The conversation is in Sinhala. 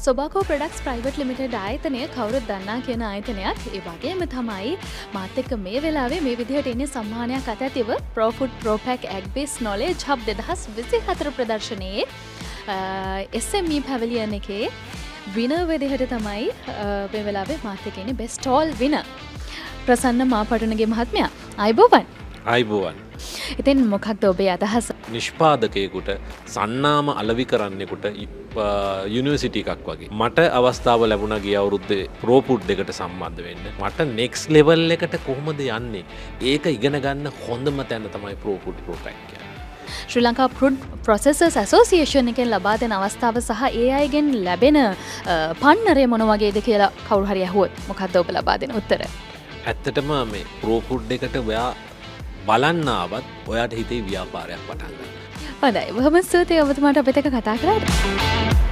සොබාකෝ ප්‍රොඩක්ට්ස් ප්‍රයිවට් ලිමිටඩ් ආයතනය කවුරුත් දන්නා කියන ආයතනයක්. ඒ වගේම තමයි මාත් එක්ක මේ වෙලාවේ මේ විදිහට ඉන්නේ සම්මානයක් අතැතිව ප්‍රෝෆුඩ් ප්‍රෝපැක් ඇග්බේස් නොලෙජ් හබ් 2024 ප්‍රදර්ශනයේ SME පැවලියන් එකේ විනර් විදිහට තමයි මේ වෙලාවේ මාත් එක්ක ඉන්නේ බෙස්ට් ඕල් විනර් ප්‍රසන්න මාපටනගේ මහත්මයා. අයබෝවන්. අයිබෝවන්. ඉතින් මොකක්ද ඔබේ අදහස? නිෂ්පාදකයෙකුට සන්නාම අලවි කරන්නෙකුට යුනිවර්සිටි එකක් වගේ. මට අවස්ථාව ලැබුණා ගිය අවුරුද්දේ ප්‍රෝෆුඩ් එකට සම්බන්ධ වෙන්න. මට නෙක්ස්ට් ලෙවල් එකට කොහොමද යන්නේ? ඒක ඉගෙන ගන්න හොඳම තැන තමයි ප්‍රෝෆුඩ් ප්‍රෝපැක් කියන්නේ. ශ්‍රී ලංකා ෆුඩ් ප්‍රොසෙසර්ස් ඇසෝසියේෂන් එකෙන් ලබා දෙන අවස්ථාව සහ ඒ අයගෙන් ලැබෙන පන්නරය මොන වගේද කියලා කවුරු හරි අහුවොත් මොකක්ද ඔබ ලබා දෙන උත්තර? ඇත්තටම මේ ප්‍රෝෆුඩ් එකට ඔයා බලන්න ආවත් ඔයාට හිතේ ව්‍යාපාරයක් පටන් ගන්න. හොඳයි. බොහොම ස්තුතියි ඔබතුමාට අපිත් එක්ක කතා කරාට.